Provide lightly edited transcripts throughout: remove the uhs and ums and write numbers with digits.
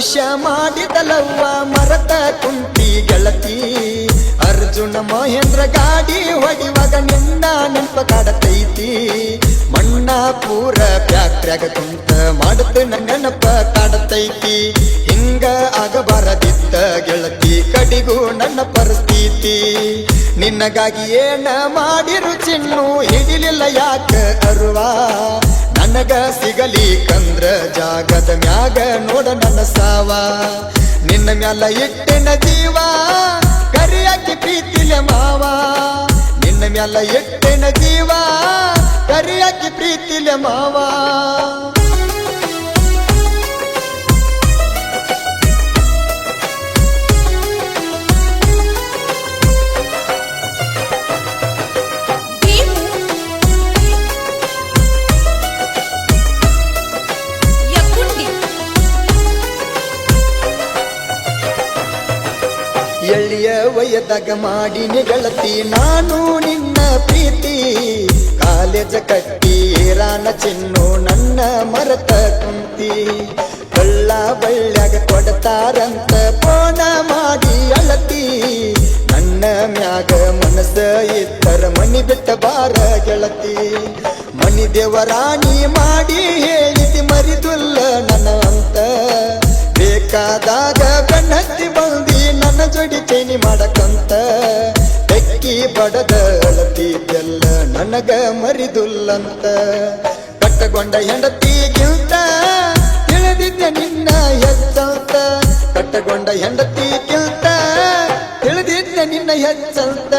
ಪರುಷ ಮಾಡಿದಲವ್ವ ಮರತ ಕುಂತಿ ಗೆಳತಿ ಅರ್ಜುನ ಮಹೇಂದ್ರ ಗಾಡಿ ಹೊಡಿವಾಗ ನಿನ್ನ ನೆನಪ ಕಾಡತೈತಿ ಮಣ್ಣ ಪೂರ ಫ್ಯಾಕ್ಟ್ರ್ಯಾಗ ಕುಂತ ಮಾಡುತ್ತ ನೆನಪ ಕಾಡತೈತಿ ಹಿಂಗ ಆಗಬಾರದಿತ್ತ ಗೆಳತಿ ಕಡಿಗೂ ನನ್ನ ಪರಿಸ್ಥಿತಿ ನಿನ್ನಗಾಗಿ ಏನ ಮಾಡಿರು ಚಿನ್ನು ಹಿಡಿಲಿಲ್ಲ ಯಾಕ ಅರುವ ನನಗ ಸಿಗಲಿಕಂದ್ರ ಜಾಗದ ಮ್ಯಾಗ ನೋಡ ನನ್ನ ಸಾವ ನಿನ್ನ ಮ್ಯಾಲ ಇಟ್ಟಿನ ಜೀವ ಕರಿಯಾಕಿ ಪ್ರೀತಿಲೆ ಮಾವ ನಿನ್ನ ಮ್ಯಾಲ ಇಟ್ಟಿನ ಜೀವ ಕರಿಯಾಕಿ ಪ್ರೀತಿಲೆ ಮಾವ ಎಳ್ಳಿಯ ವಯದಾಗ ಮಾಡಿನಿ ಗೆಳತಿ ನಾನು ನಿನ್ನ ಪ್ರೀತಿ ಕಾಲೇಜ ಕಟ್ಟಿ ರಾನ ಚಿನ್ನು ನನ್ನ ಮರತ ಕುಂತಿ ಕಳ್ಳ ಬಳ್ಳ್ಯಾಗ ಕೊಡ್ತಾರಂತ ಫೋನ ಮಾಡಿ ಅಳತಿ ನನ್ನ ಮ್ಯಾಗ ಮನಸ್ಸ ಇತ್ತರ ಮನಿ ಬಿಟ್ಟ ಬಾರ ಗೆಳತಿ ಮನಿ ದೇವರಾಣಿ ಮಾಡಿ ಹೇಳಿದಿ ಮರಿದುಲ್ಲ ನನ್ನ ಅಂತ ಬೇಕಾದಾಗ ಬೆನ್ನತ್ತಿ ಬಂದಿ ನನ್ನ ಜೋಡಿ ಚೈನಿ ಮಾಡಕಂತ ಬೆಕ್ಕಿ ಬಡದ ಅಳತಿದ್ದೆಲ್ಲ ನನಗ ಮರಿದುಲ್ಲಂತ ಕಟ್ಟಗೊಂಡ ಹೆಂಡತಿಗಿಂತ ತಿಳಿದಿದ್ದೆ ನಿನ್ನ ಹೆಚ್ಚಂತ ಕಟ್ಟಗೊಂಡ ಹೆಂಡತಿಗಿಂತ ತಿಳಿದಿದ್ದೆ ನಿನ್ನ ಹೆಚ್ಚಂತ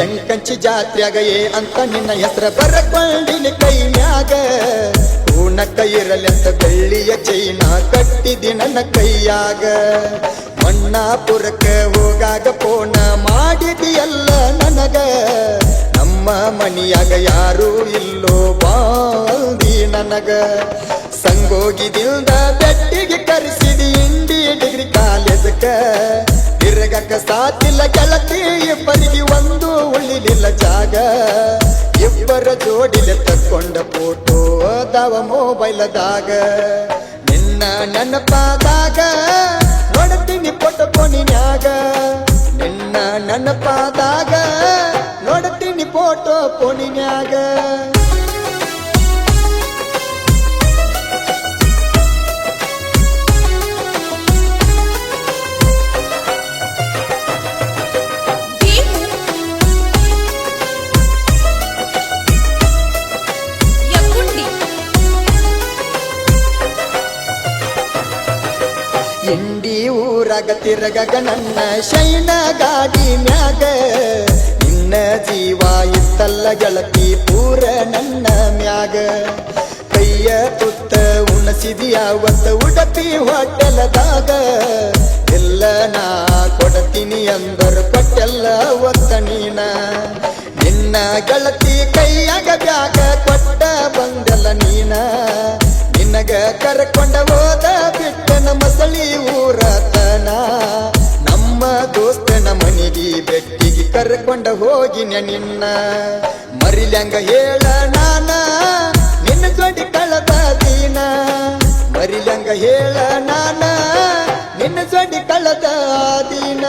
ಎಂಕಂಚಿ ಜಾತ್ರ್ಯಾಗ ಅಂತ ನಿನ್ನ ಹೆಸರ ಬರಕೊಂಡಿನಿ ಕೈ ಮ್ಯಾಗ ಹೂನಕ್ಕ ಇರಲೆಂತ ಬೆಳ್ಳಿಯ ಚೈನ ಕಟ್ಟಿದಿ ನನ್ನ ಕೈಯಾಗ ಮಣ್ಣಾಪುರಕ್ಕ ಹೋಗಾಗ ಫೋನ ಮಾಡಿದಿಯಲ್ಲ ನನಗ ನಮ್ಮ ಮನಿಯಾಗ ಯಾರೂ ಇಲ್ಲೋ ಬಾಂದಿ ನನಗ ಸಂಗೋಗಿದಿಂದ ಬೆಟ್ಟಿಗೆ ಕರೆಸಿದಿ ಇಂಡಿ ಡಿಗ್ರಿ ಕಾಲೇಜಕ್ಕ ತಿರುಗಕ್ಕ ಸಾತಿಲ್ಲ ಗೆಳತಿ ಇಬ್ಬರಿಗೆ ಒಂದು ಉಳಿಲಿಲ್ಲ ಜಾಗ ಇಬ್ಬರ ಜೋಡಿಲೆ ತಕ್ಕೊಂಡ ಫೋಟೋ ಅದಾವ ಮೊಬೈಲದಾಗ ನಿನ್ನ ನೆನಪಾದಾಗ ನೋಡ್ತೀನಿ ಫೋಟೋ ಫೋನಿನ್ಯಾಗ ನಿನ್ನ ನೆನಪಾದಾಗ ನೋಡ್ತೀನಿ ಫೋಟೋ ಫೋನಿನ್ಯಾಗ ಇಂಡಿ ಊರಾಗ ತಿರಗಗ ನನ್ನ ಶೈನ ಗಾಡಿ ಮ್ಯಾಗ ನಿನ್ನ ಜೀವ ಇತ್ತಲ್ಲ ಗೆಳತಿ ಪೂರ ನನ್ನ ಮ್ಯಾಗ ಕೈಯ ತುತ್ತ ಉಣಸಿದಿಯಾವತ್ತ ಉಡಪಿ ಹೋಟೆಲದಾಗ ಎಲ್ಲ ನಾ ಕೊಡತೀನಿ ಅಂದರ ಕೊಟ್ಟೆಲ್ಲ ಒತ್ತ ನೀನ ನಿನ್ನ ಗೆಳತಿ ಕೈಯಾಗ ಬ್ಯಾಗ ಕೊಟ್ಟ ಬಂದೆಲ್ಲ ನೀನ ನಿನಗ ಕರ್ಕೊಂಡ ಹೋದ ಬಿಟ್ಟನ ಮಸಳಿ ಊರತನ ನಮ್ಮ ದೋಸ್ತನ ಮನಿಗಿ ಬೆಟ್ಟಿಗೆ ಕರ್ಕೊಂಡ ಹೋಗಿನ ನಿನ್ನ ಮರಿಲ್ಯಾಂಗ ಹೇಳ ನಾನ ನಿನ್ನ ಜೋಡಿ ಕಳದ ದೀನ ಮರಿಲ್ಯಾಂಗ ಹೇಳ ನಾನ ನಿನ್ನ ಜೋಡಿ ಕಳದ ದೀನ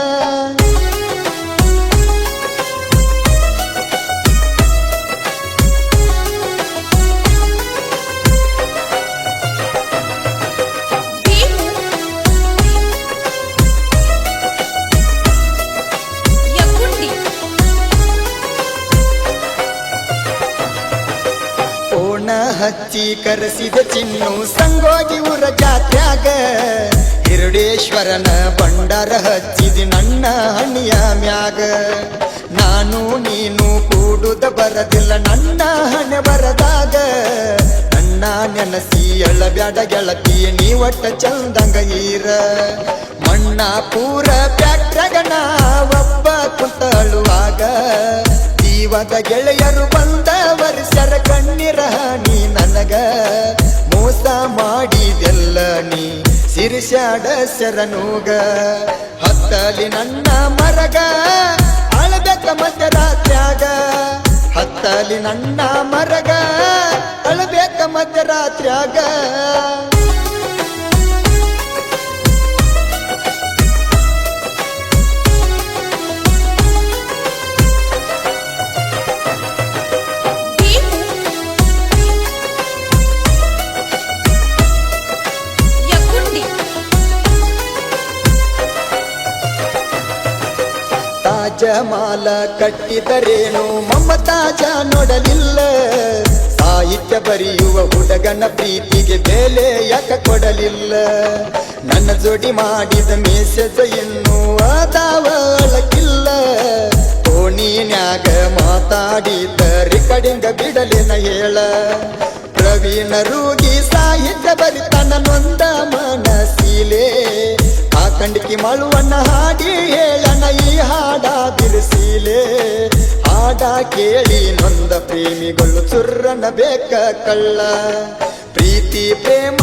ಹಚ್ಚಿ ಕರೆಸಿದ ಚಿನ್ನು ಸಂಗೋಗಿ ಊರ ಜಾತ್ರ್ಯಾಗ ಹಿರುಡೇಶ್ವರನ ಭಂಡಾರ ಹಚ್ಚಿದಿ ನನ್ನ ಹಣ್ಣಿಯ ಮ್ಯಾಗ ನಾನು ನೀನು ಕೂಡುದ ಬರದಿಲ್ಲ ನನ್ನ ಹಣೆ ಬರದಾಗ ನನ್ನ ನೆನಸಿ ಎಳಬ್ಯಾಡ ಗೆಳತಿ ನೀ ಒಟ್ಟ ಚಂದಂಗ ಈರ ಮಣ್ಣ ಪೂರ ಫ್ಯಾಕ್ಟ್ರ್ಯಾಗ ನಾ ಒಬ್ಬ ಕುಂತಳುವಾಗ ಜೀವದ ಗೆಳೆಯರು ಬಂದ ವರ್ಷರ ಕಣ್ಣೀರ ನೀ ನನಗ ಮೋಸ ಮಾಡಿದೆಲ್ಲ ನೀ ಸಿರಿಸ್ಯಾಡ ಶರಣೂಗ ಹತ್ತಲಿ ನನ್ನ ಮರಗ ಅಳಬೇಕ ಮಧ್ಯರಾತ್ರ್ಯಾಗ ಹತ್ತಲಿ ನನ್ನ ಮರಗ ಅಳಬೇಕ ಮಧ್ಯರಾತ್ರ್ಯಾಗ ತಾಜಮಾಲ ಕಟ್ಟಿದರೇನು ಮಮತಾಜ ನೋಡಲಿಲ್ಲ ಸಾಹಿತ್ಯ ಬರೆಯುವ ಹುಡುಗನ ಪ್ರೀತಿಗೆ ಬೆಲೆ ಯಾಕ ಕೊಡಲಿಲ್ಲ ನನ್ನ ಜೋಡಿ ಮಾಡಿದ ಮೆಸೇಜ್ ಇನ್ನೂ ಅದಾವಳಕ್ಕಿಲ್ಲ ಓಣಿನ್ಯಾಗ ಮಾತಾಡಿದ ರೆಕಾರ್ಡಿಂಗ ಬಿಡಲಿನ ಹೇಳ ಪ್ರವೀಣ ರೂಗಿ ಸಾಹಿತ್ಯ ಬರಿತನ ನೊಂದ ಮನಸೀಲೆ ಕಾಕಂಡಿಕಿ ಮಳುವನ್ನ ಹಾಡಿ ಹೇಳನ ಈ ಹಾಡ ಬಿರುಸೀಲೆ ಹಾಡ ಕೇಳಿ ನೊಂದ ಪ್ರೇಮಿಗಳು ಚುರ್ರನ ಬೇಕ ಕಳ್ಳ ಪ್ರೀತಿ ಪ್ರೇಮ